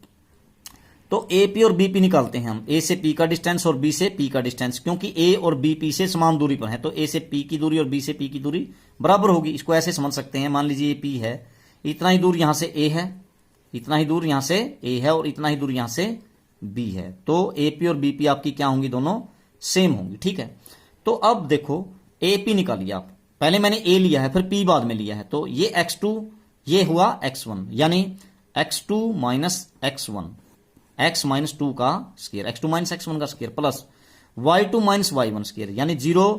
तो AP और BP निकालते हैं हम, A से P का डिस्टेंस और B से P का डिस्टेंस, क्योंकि A और B P से समान दूरी पर है, तो A से P की दूरी और B से P की दूरी बराबर होगी। इसको ऐसे समझ सकते हैं, मान लीजिए ये P है, इतना ही दूर यहां से A है, इतना ही दूर यहां से A है, और इतना ही दूर यहां से B है, तो AP और BP आपकी क्या होंगी, दोनों सेम होंगी। ठीक है, तो अब देखो AP निकालिए आप, पहले मैंने A लिया है, फिर P बाद में लिया है, तो ये x2, ये हुआ x1, यानी x2 - x1, x - 2 का स्क्वायर, x2 - x1 का square, plus y2 - y1 square, यानी 0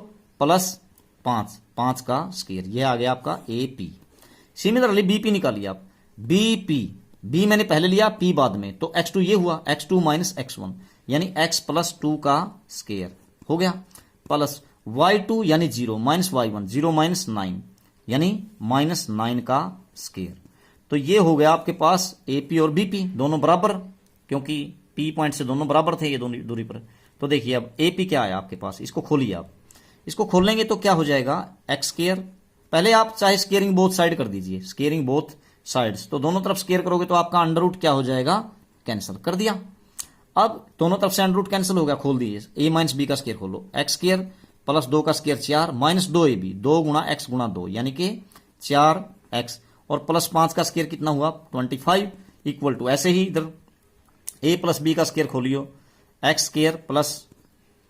+ 5, 5 का स्क्वायर। ये आ गया आपका AP। सिमिलरली BP निकालिए आप, BP, B मैंने पहले लिया, P बाद में, तो x2 ये हुआ, x2 - x1, यानी x + 2 का स्क्वायर हो गया, प्लस y2 यानी 0 - y1, 0 - 9, यानी -9 का स्क्वायर। तो ये हो गया आपके पास AP और BP दोनों बराबर, क्योंकि P पॉइंट से दोनों बराबर थे ये दोनों दूरी पर। तो देखिए अब AP क्या आया आपके पास, इसको खोलिए आप, इसको खोलेंगे तो क्या हो जाएगा, x²। पहले आप चाहे स्केयरिंग बोथ साइड कर दीजिए, स्केयरिंग बोथ साइड्स, तो दोनों तरफ स्केयर करोगे तो आपका अंडर रूट क्या हो जाएगा, कैंसिल कर दिया। अब दोनों तरफ से अंडर रूट कैंसिल हो गया, खोल दीजिए, A - B का स्केयर खोलो, x² + 2 का स्केयर 4 - 2AB, 2 × x × 2, यानी कि 4x, और प्लस 5 का स्केयर कितना हुआ 25, इक्वल टू, ऐसे ही इधर A + B का स्केयर खोलियो, x² +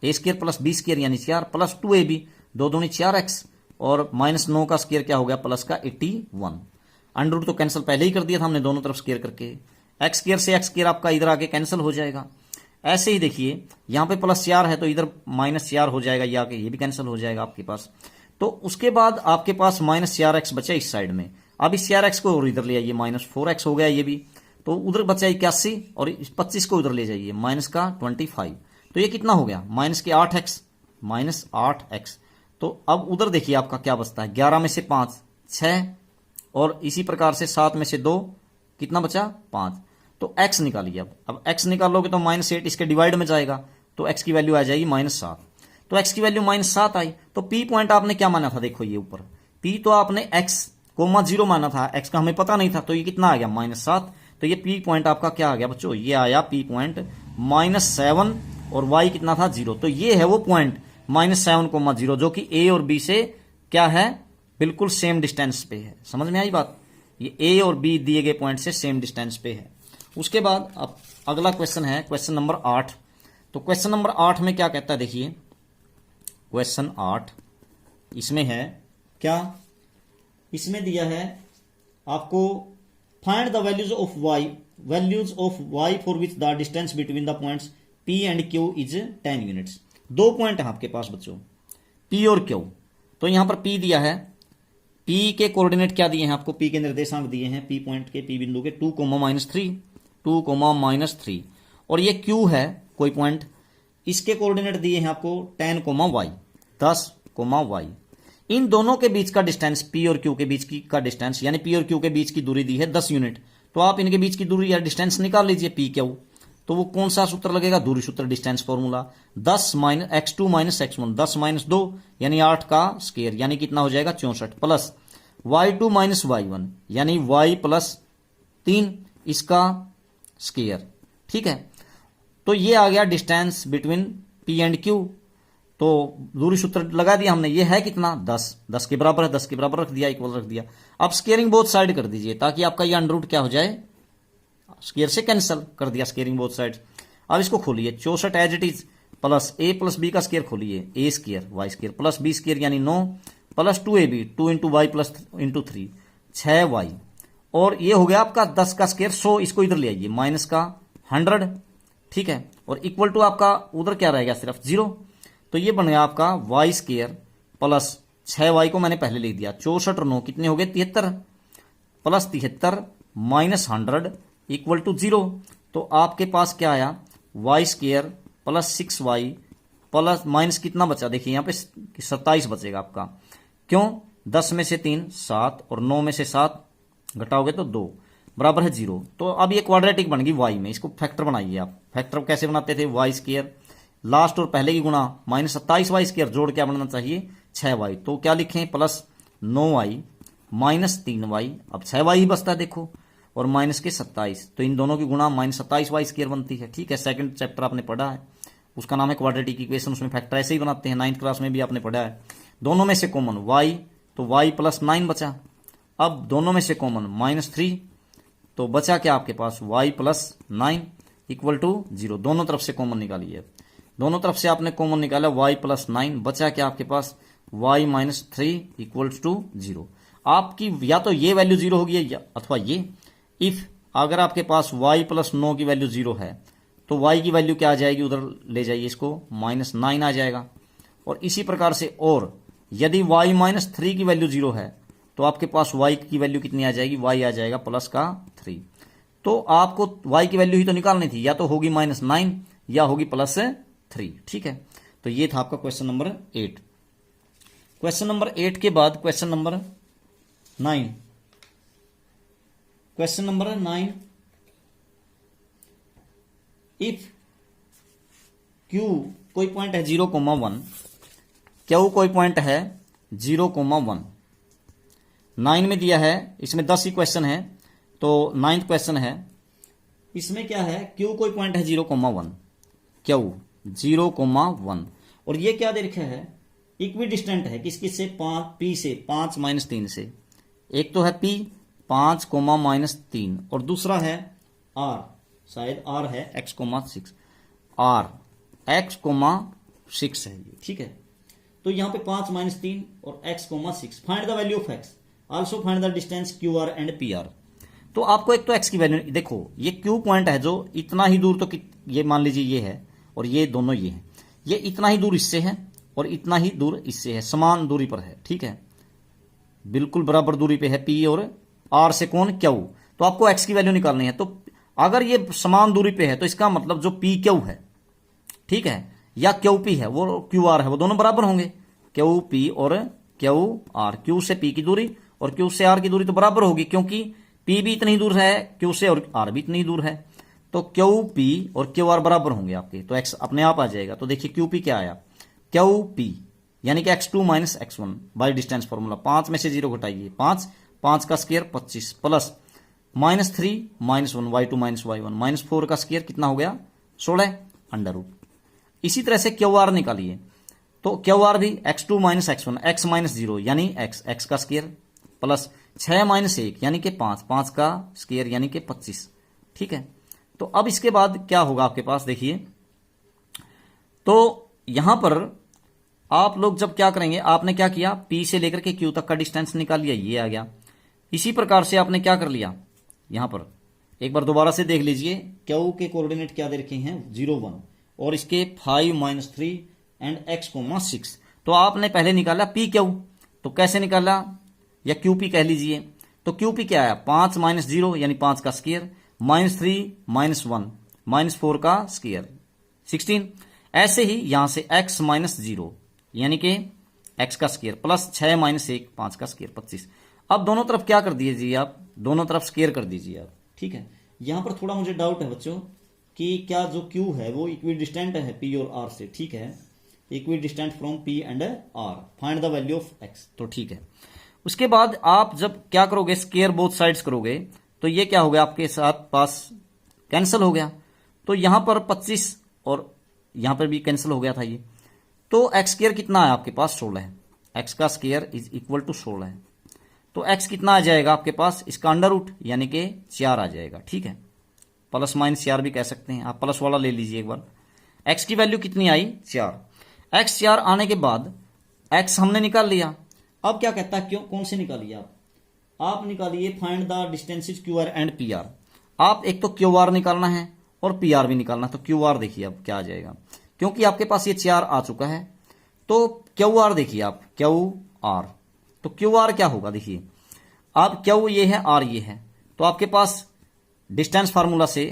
A² + B² यानी 4 + 2AB, 2 दूनी 4x, और -9 का स्केयर क्या हो गया, प्लस का 81। अंडर रूट तो कैंसिल पहले ही कर दिया था हमने दोनों तरफ स्केयर करके, x² से x² आपका इधर आके कैंसिल हो जाएगा। ऐसे ही देखिए यहां पे +4 है तो इधर -4 हो जाएगा, ये आके ये भी कैंसिल हो जाएगा आपके पास। तो उसके बाद आपके पास -4x बचा इस साइड में, अब इस 4x को और इधर ले आइए, -4x हो गया ये भी, तो उधर बचा 81, और इस 25 को उधर ले जाइए, -25, तो ये कितना हो गया, -8x, -8x। तो अब उधर देखिए आपका क्या बचता है, 11 में से 5 6, और इसी प्रकार से 7 में से 2 कितना बचा 5, तो x निकालिए। अब x निकालोगे तो -8 इसके डिवाइड में जाएगा, तो x की वैल्यू आ जाएगी -7, तो x की वैल्यू -7 आई। तो P पॉइंट आपने क्या माना था, देखो ये ऊपर P तो आपने x, 0 माना था, x का हमें पता नहीं था, तो ये कितना आ गया -7, तो ये P पॉइंट आपका क्या आ गया बच्चों, ये आया P पॉइंट -7, और y कितना था 0, तो ये है वो पॉइंट -7, 0, जो कि A और B से क्या है, बिल्कुल सेम डिस्टेंस पे है। समझ में आई बात? ये ए और बी दिए गए पॉइंट से सेम डिस्टेंस पे है। उसके बाद अब अगला क्वेश्चन है क्वेश्चन नंबर 8। तो क्वेश्चन नंबर 8 में क्या कहता है, देखिए क्वेश्चन 8 इसमें है क्या, इसमें दिया है आपको find the values of y for which the distance between the points p and q is 10 units. दो पॉइंट है आपके पास बच्चों, p और q। तो यहां पर p दिया है, p के कोऑर्डिनेट क्या दिए हैं आपको, p के निर्देशांक दिए हैं p पॉइंट के, p बिंदु के 2,-3 और ये q है कोई पॉइंट, इसके कोऑर्डिनेट दिए हैं आपको 10,y। इन दोनों के बीच का डिस्टेंस p और q के बीच की का डिस्टेंस यानी p और q के बीच की दूरी दी है 10 यूनिट। तो आप इनके बीच की दूरी या डिस्टेंस निकाल लीजिए p q। तो वो कौन सा सूत्र लगेगा, दूरी सूत्र, डिस्टेंस फॉर्मूला 10 x2 - x1, 10 - 2 यानी 8 का स्क्वायर यानी कितना हो जाएगा 64, प्लस y2 - y1 यानी y प्लस 3 इसका स्क्वायर। ठीक है, तो ये आ गया distance between p and q। तो दूरी सूत्र लगा दिया हमने, ये है कितना 10 के बराबर है, 10 के बराबर रख दिया, इक्वल रख दिया। अब स्क्वायरिंग बोथ साइड कर दीजिए ताकि आपका ये अंडर रूट क्या हो जाए, स्क्वायर से कैंसिल कर दिया स्क्वायरिंग बोथ साइड। अब इसको खोलिए 64 as it is, plus a plus b का स्क्वायर खोलिए, a square y square plus b square यानी 9 plus 2ab 2 into Y plus into 3 6y, और ये हो गया आपका 10 का स्क्वायर 100, इसको इधर ले आइए माइनस का 100। ठीक है, और इक्वल टू आपका उधर क्या रहेगा सिर्फ 0। तो ये बन गया आपका y स्क्वायर प्लस 6y को मैंने पहले लिख दिया, 64 और 9 कितने हो गए 73, प्लस 73 माइनस 100 इक्वल टू 0। तो आपके पास क्या आया y square plus 6y plus minus कितना बचा, देखिए यहाँ पे 27 बचेगा आपका, क्यों 10 में से 3 7 और 9 में से 7 घटाओगे तो 2 बराबर है 0। तो अब ये क्वाड्रेटिक बन गई y में, इसको फैक्टर बनाइए आप। फैक्टर कैसे बनाते थे, y स्क्वायर लास्ट और पहले की गुणा माइनस 27y स्क्वायर जोड़ क्या बनना चाहिए 6y। तो क्या लिखें प्लस 9y माइनस 3y, अब 6y ही बचता है देखो, और माइनस के 27, तो इन दोनों की गुणा माइनस 27y स्क्वायर बनती है। ठीक है, सेकंड चैप्टर आपने पढ़ा है, उसका नाम है क्वाड्रेटिक इक्वेशन, उसमें फैक्टर ऐसे ही बनाते हैं, 9th क्लास में भी आपने पढ़ा है। दोनों में से कॉमन y, तो y प्लस 9 बचा। अब दोनों में से कॉमन -3, तो बचा क्या आपके पास y प्लस 9 इक्वल टू 0। दोनों तरफ से कॉमन निकालिए, दोनों तरफ से आपने कॉमन निकाला y प्लस 9, बचा क्या आपके पास y माइनस 3 इक्वल टू 0। आपकी या तो ये वैल्यू 0 होगी अथवा ये, इफ अगर आपके पास y प्लस 9 की वैल्यू 0 है तो y की वैल्यू क्या आ जाएगी, उधर ले जाइए इसको, -9 आ जाएगा। और इसी प्रकार से, और यदि y माइनस 3 की वैल्यू 0 है तो आपके पास y की वैल्यू कितनी आ जाएगी, y आ जाएगा प्लस का 3। तो आपको y की वैल्यू ही तो निकालनी थी, या तो होगी -9 या होगी प्लस 3। ठीक है, तो ये था आपका क्वेश्चन नंबर 8। क्वेश्चन नंबर 8 के बाद question number 9। Question number 9, if Q कोई पॉइंट है 0,1, Q कोई पॉइंट है 0,1, 9 में दिया है, इसमें 10 ही क्वेश्चन है, तो 9th क्वेश्चन है, इसमें क्या है Q कोई पॉइंट है 0,1, Q 0,1, और ये क्या दे रखा है, इक्वी डिस्टेंट है किस किस से, P से 5 - 3 से। एक तो है P 5, -3, और दूसरा है R, शायद R है x,6, R x,6 है ये। ठीक है, तो यहां पे 5 - 3 और x,6, find the value of x, also find the distance QR and PR। तो आपको एक तो x की वैल्यू, देखो ये Q पॉइंट है जो इतना ही दूर, तो ये मान लीजिए ये है और ये दोनों ये है, ये इतना ही दूर इससे है और इतना ही दूर इससे है, समान दूरी पर है। ठीक है, बिल्कुल बराबर दूरी पे है P और R से कौन, Q। तो आपको x की वैल्यू निकालनी है, तो अगर ये समान दूरी पे है तो इसका मतलब जो PQ है, ठीक है, या QP है वो QR है, वो दोनों बराबर होंगे, QP और QR। Q से P की दूरी और Q से R की दूरी तो बराबर होगी, क्योंकि P भी इतनी दूर है Q से और R भी इतनी दूर है, तो QP और QR बराबर होंगे आपके, तो x अपने आप आ जाएगा। तो देखिए QP क्या आया, QP यानी कि x2 - x1 by distance formula, 5 में से 0 घटाइए 5, 5 का स्क्वायर 25, प्लस -3 - 1 y2 - y1 -4 का स्क्वायर कितना हो गया 16 अंडर रूट। इसी तरह से QR निकालिए, तो QR भी x2 - x1 x - 0 यानी x का स्क्वायर, प्लस 6 माइनस 1 यानी कि 5, 5 का स्क्वायर यानी कि 25। ठीक है, तो अब इसके बाद क्या होगा आपके पास, देखिए, तो यहां पर आप लोग जब क्या करेंगे, आपने क्या किया, P से लेकर के Q तक का डिस्टेंस निकाल लिया, ये आ गया। इसी प्रकार से आपने क्या कर लिया, यहां पर एक बार दोबारा से देख लीजिए, Q के कोऑर्डिनेट क्या दे रखे हैं, 0 1, और इसके 5 माइनस 3 एंड x, 6। तो आपने पहले निकाला PQ, तो कैसे निकाला, या QP कह लीजिए। तो QP क्या है, 5 माइनस 0 यानी 5 का स्क्वायर, माइनस 3 माइनस 1 माइनस 4 का स्क्वायर 16। ऐसे ही यहां से x माइनस 0 यानी कि x का स्क्वायर प्लस 6 माइनस 1 5 का स्क्वायर 25। अब दोनों तरफ क्या कर दीजिए आप, दोनों तरफ स्क्वायर कर दीजिए आप। ठीक है, यहां पर थोड़ा मुझे डाउट है बच्चों कि क्या जो Q है वो इक्वी डिस्टेंट है P और R से। ठीक है, equi distant from P and R, find the value of x। तो ठीक है, उसके बाद आप जब क्या करोगे, स्क्वायर बोथ साइड्स करोगे, तो ये क्या हो गया आपके साथ पास कैंसिल हो गया। तो यहां पर 25 और यहां पर भी कैंसिल हो गया था ये। तो एक्स स्क्वायर कितना है आपके पास, 16 है। एक्स का स्क्वायर इज इक्वल टू 16 है। तो एक्स कितना आ जाएगा आपके पास, इसका अंडर रूट यानी कि 4 आ जाएगा। ठीक है, प्लस माइनस 4 भी कह सकते हैं आप, प्लस वाला ले लीजिए एक बार। एक्स की वैल्यू कितनी आई, 4। एक्स 4 आने के बाद एक्स हमने निकाल लिया। अब क्या कहता है, क्यों, कौन से निकालिए आप निकालिए find the distances Q R and P R. आप एक तो क्यू आर निकालना है और पी आर भी निकालना है। तो क्यू आर देखिए अब क्या आ जाएगा, क्योंकि आपके पास ये 4 आ चुका है। तो क्यू आर देखिए आप, क्यू आर, तो क्यू आर क्या होगा, देखिए आप, क्यू ये है, आर ये है, तो आपके पास डिस्टेंस फार्मूला से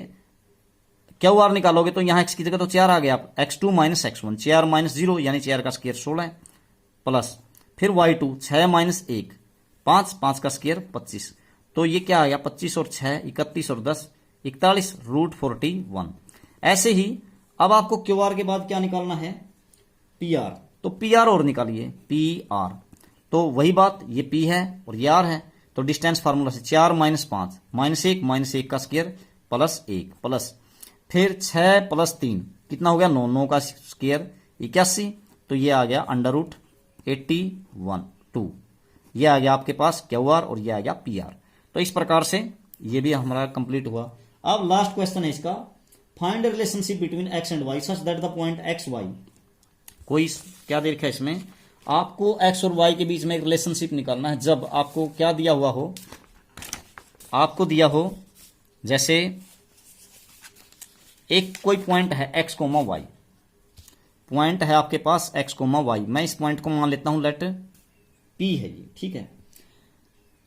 क्यू आर निकालोगे तो यहां एक्स की जगह तो 4 आ गया, आप x2 माइनस x1, 4 माइनस 0 यानी 4 का स्क्वायर 16 है, प्लस फिर y2 6 माइनस 1 5, 5 का स्क्वायर 25। तो ये क्या आ गया, 25 और 6 31 और 10 41 रूट 41। ऐसे ही अब आपको क्यू आर के बाद क्या निकालना है, पी आर। तो पी आर और निकालिए, पी आर। तो वही बात, ये पी है और ये आर है। तो डिस्टेंस फार्मूला से 4 माइनस 5 माइनस 1 का स्क्वायर प्लस 1 प्लस फिर 6 प्लस 3 कितना हो गया, 9, 9 का स्क्वायर 81। तो ये आ गया अंडर रूट 81 2। ये आ गया आपके पास क्यू आर और ये आ गया पी आर। तो इस प्रकार से ये भी हमारा कंप्लीट हुआ। अब लास्ट क्वेश्चन है इसका, find relationship between X and Y such that the point X Y. कोई क्या दे रखा है इसमें, आपको एक्स और वाई के बीच में एक रिलेशनशिप निकालना है। जब आपको क्या दिया हुआ हो, आपको दिया हो जैसे एक कोई पॉइंट है एक्स कोमा वाई, पॉइंट है आपके पास एक्स कोमा वाई। मैं इस पॉइंट को मान लेता हूं लेट पी है ये। ठीक है,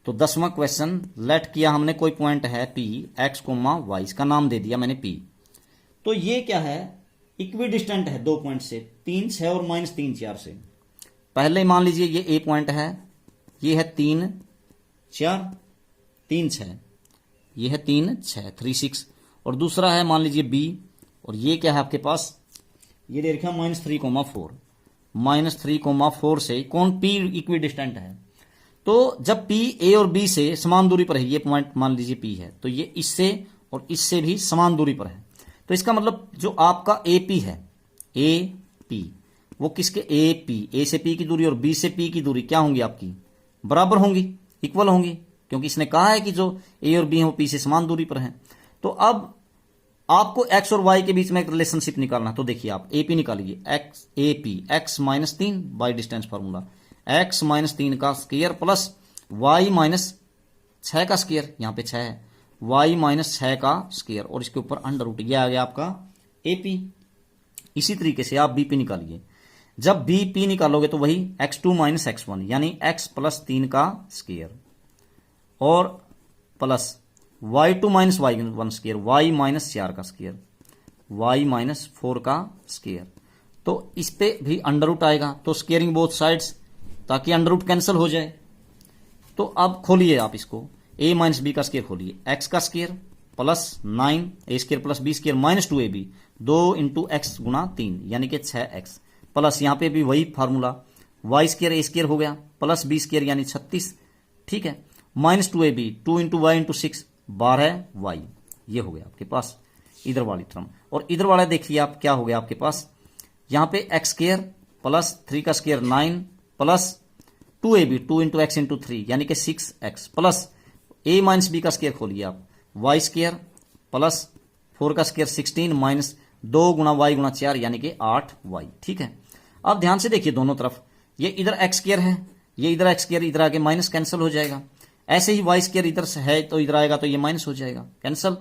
तो 10वां क्वेश्चन, लेट किया हमने, कोई पॉइंट है पी एक्स कोमा वाई, इसका नाम दे दिया मैंने पी। तो ये क्या है, इक्वी डिस्टेंट है 2 पॉइंट से, 3 6 और माइनस 3 4 से। पहले मान लीजिए ये ए पॉइंट है, ये है 3 4 3 6, ये है 3 6 3 6, और दूसरा है मान लीजिए बी, और ये क्या है आपके पास, ये दे रखा -3,4, -3,4 से कौन पी इक्वी डिस्टेंट है। तो जब पी ए और बी से समान दूरी पर है, ये पॉइंट मान लीजिए पी है, तो ये इससे और इससे भी समान दूरी पर है। तो इसका मतलब जो आपका ए पी है, ए पी, वो किसके, ए पी, ए से पी की दूरी और बी से पी की दूरी क्या होंगी आपकी, बराबर होंगी, इक्वल होंगी, क्योंकि इसने कहा है कि जो ए और बी है वो पी से समान दूरी पर है। तो अब आपको एक्स और वाई के बीच में एक रिलेशनशिप निकालना। तो देखिए आप ए पी निकालिए, x A P x minus 3 by distance formula, x minus 3 का स्क्वायर प्लस वाई माइनस 6 का स्क्वायर, यहां पे 6 है, वाई माइनस 6 का स्क्वायर और इसके ऊपर अंडर रूट, यह आ गया आपका ए पी। इसी तरीके से आप बी पी निकालिए। जब बी पी निकालोगे तो वही x2 माइनस x1 यानी x प्लस 3 का स्क्वायर और plus y2 minus y1 square, y minus 4 का स्क्वायर, y माइनस 4 का स्क्वायर। तो इस पे भी अंडर रूट आएगा, तो स्क्वेयरिंग बोथ साइड्स, ताकि अंडर रूट कैंसिल हो जाए। तो अब खोलिए आप इसको, a माइनस बी का स्क्वायर खोलिए, x का square plus 9 A square plus B square minus 2ab, 2 into X गुना 3 यानी कि 6x, प्लस यहां पे भी वही formula, Y square A square हो गया प्लस बी स्क्वायर यानी 36। ठीक है, minus 2ab, 2 into Y into 6 12y, ये हो गया आपके पास इधर वाली टर्म। और इधर वाला देखिए आप क्या हो गया आपके पास, यहां पे एक्स स्क्वायर प्लस 3 का square 9 plus 2ab 2 into X into 3 यानी कि 6x plus a minus B का स्केयर खोलिए आप y स्केयर प्लस 4 का स्केयर 16 माइनस 2 गुणा y गुणा 4 यानी कि 8y। ठीक है, अब ध्यान से देखिए दोनों तरफ, ये इधर एक्स स्केयर है, ये इधर एक्स स्केयर, इधर आके माइनस कैंसिल हो जाएगा। ऐसे ही वाई स्केयर इधर से है तो इधर आएगा तो ये माइनस हो जाएगा, कैंसिल।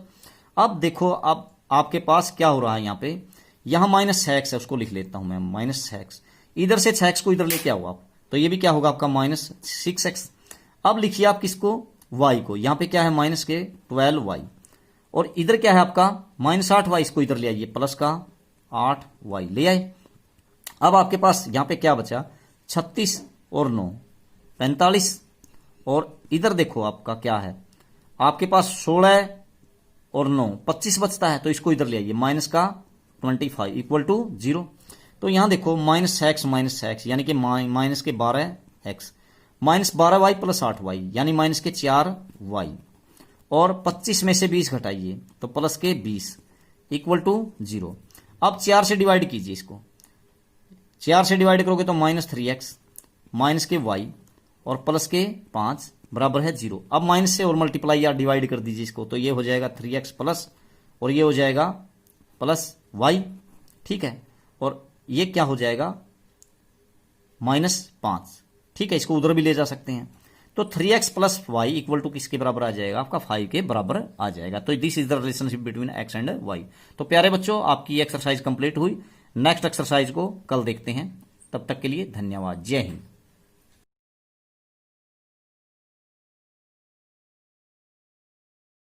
अब देखो, अब आपके पास क्या हो रहा है, यहाँ पे यहां माइनस 6x है, उसको लिख लेता हूं मैं माइनस 6x। इधर से 6x को इधर लेके आओ आप, तो ये भी क्या होगा आपका माइनस 6x। अब लिखिए आप किसको, y को, यहां पे क्या है माइनस के 12y, और इधर क्या है आपका माइनस 8y, इसको इधर ले आइए प्लस का 8y ले आए। अब आपके पास यहां पे क्या बचा, 36 और 9 45, और इधर देखो आपका क्या है, आपके पास 16 और 9 25 बचता है, तो इसको इधर ले आइए माइनस का 25 इक्वल टू 0। तो यहां देखो माइनस एक्स यानी कि माइनस के 12x minus 12y plus 8y यानी माइनस के 4y, और 25 में से 20 घटाइए तो प्लस के 20 इक्वल टू 0। अब 4 से डिवाइड कीजिए इसको, 4 से डिवाइड करोगे तो माइनस 3x माइनस के y और प्लस के 5 बराबर है 0। अब माइनस से और मल्टीप्लाई या डिवाइड कर दीजिए इसको, तो ये हो जाएगा 3x प्लस, और ये हो जाएगा प्लस y। ठीक है, और ये क्या हो जाएगा -5। ठीक है, इसको उधर भी ले जा सकते हैं, तो 3x plus y equal to किसके बराबर आ जाएगा, आपका 5 के बराबर आ जाएगा। तो this is the relationship between x and y। तो प्यारे बच्चों, आपकी एक्सरसाइज कंप्लीट हुई। नेक्स्ट एक्सरसाइज को कल देखते हैं, तब तक के लिए धन्यवाद, जय हिंद।